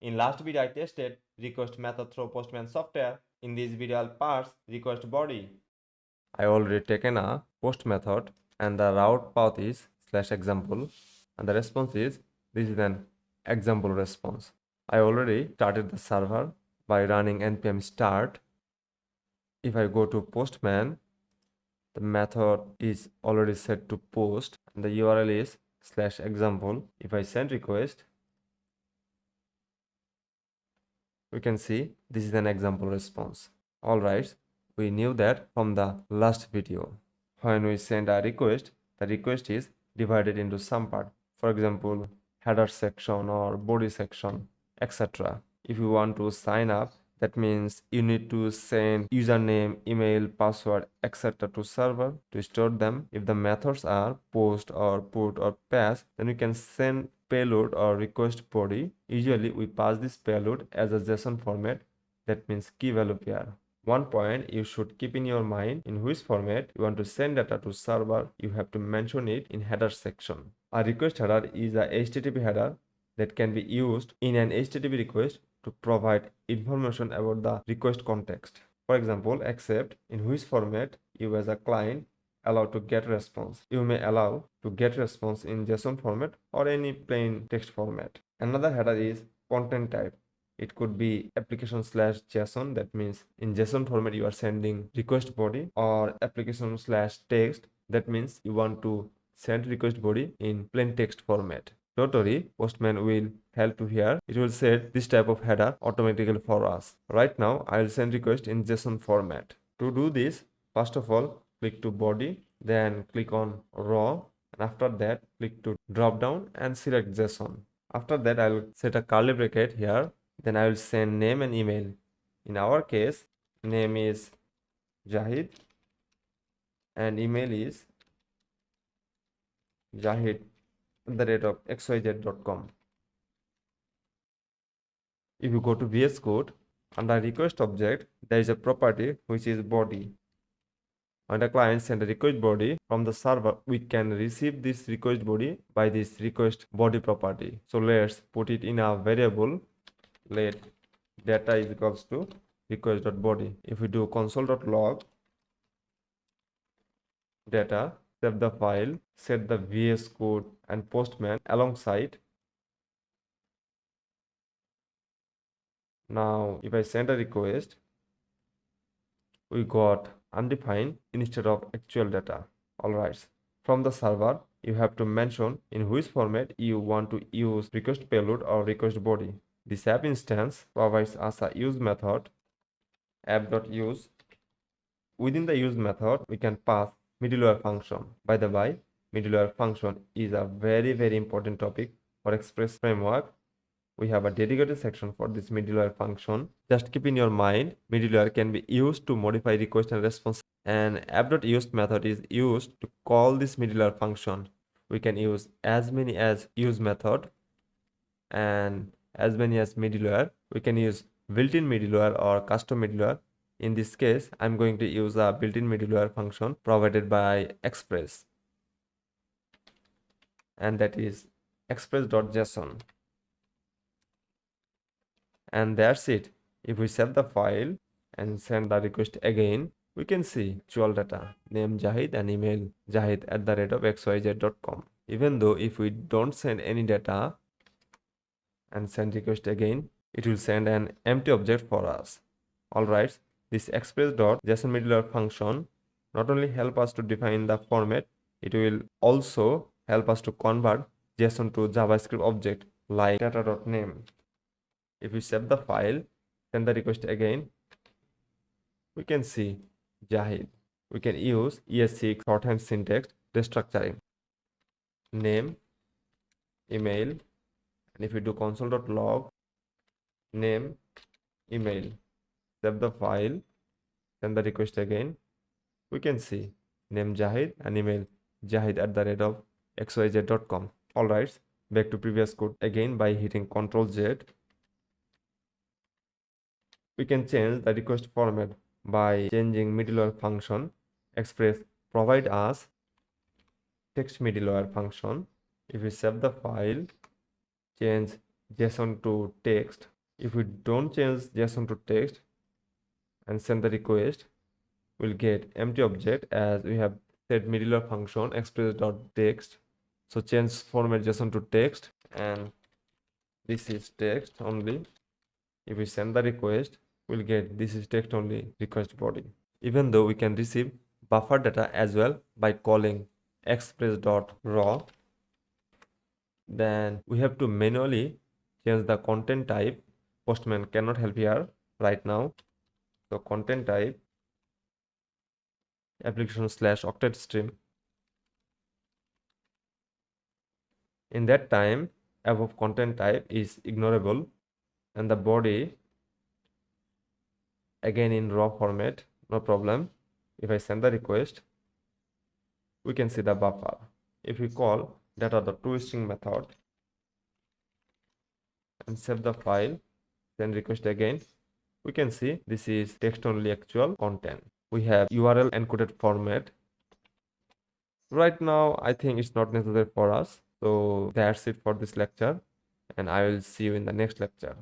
In last video, I tested request method through Postman software. In this video, I'll parse request body. I already taken a post method and the route path is /example and the response is this is an example response. I already started the server by running npm start. If I go to Postman, the method is already set to post and the URL is /example. If I send request, we can see this is an example response. Alright, we knew that from the last video. When we send a request, the request is divided into some part. For example, header section or body section, etc. If you want to sign up, that means you need to send username, email, password, etc. to server to store them. If the methods are post or put or pass, then you can send payload or request body. Usually we pass this payload as a JSON format, that means key value pair. One point you should keep in your mind: in which format you want to send data to server, you have to mention it in header section. A request header is a HTTP header that can be used in an HTTP request to provide information about the request context. For example, accept, in which format you as a client allow to get response. You may allow to get response in JSON format or any plain text format. Another header is content type. It could be application/JSON, that means in JSON format you are sending request body, or application/text, that means you want to send request body in plain text format. Don't worry, Postman will help you here. It will set this type of header automatically for us. Right now, I will send request in JSON format. To do this, first of all, click to body, then click on raw, and after that, click to drop down and select JSON. After that, I will set a curly bracket here. Then I will send name and email. In our case, name is Jahid and email is jahid@xyz.com. If you go to VS Code, under request object, there is a property which is body. When the client sends a request body from the server, we can receive this request body by this request body property. So let's put it in a variable. Let data is equals to request.body. If we do console.log data, save the file, set the VS Code and Postman alongside. Now, if I send a request, we got undefined instead of actual data. Alright, from the server, you have to mention in which format you want to use request payload or request body. This app instance provides us a use method, app.use. Within the use method, we can pass middleware function. By the way, middleware function is a very important topic for Express framework. We have a dedicated section for this middleware function. Just keep in your mind, middleware can be used to modify request and response, and app.use method is used to call this middleware function. We can use as many as use method and as many as middleware. We can use built-in middleware or custom middleware. In this case, I'm going to use a built-in middleware function provided by Express, and that is express.json. And that's it. If we save the file and send the request again, we can see actual data, name Jahid and email jahid@xyz.com. Even though if we don't send any data and send request again, it will send an empty object for us. Alright, this express.json middleware function not only help us to define the format, it will also help us to convert JSON to JavaScript object like data.name. If we save the file, send the request again, we can see Jahid. We can use ES6 shorthand syntax restructuring. Name, email, and if we do console.log, name, email, save the file, send the request again, we can see name Jahid and email jahid@xyz.com. Alright, back to previous code again by hitting Ctrl+Z. We can change the request format by changing middleware function. Express provide us text middleware function. If we save the file, change JSON to text. If we don't change JSON to text and send the request, we'll get empty object as we have set middleware function express.text. So change format JSON to text, and this is text only. If we send the request, we'll get this is text only request body. Even though we can receive buffer data as well by calling express.raw, then we have to manually change the content type. Postman cannot help here right now. So content type application/octet stream. In that time, above content type is ignorable, and the body again in raw format, no problem. If I send the request, we can see the buffer. If we call data.toString method and save the file, then request again, we can see this is text only actual content. We have URL encoded format. Right now, I think it's not necessary for us. So that's it for this lecture, and I will see you in the next lecture.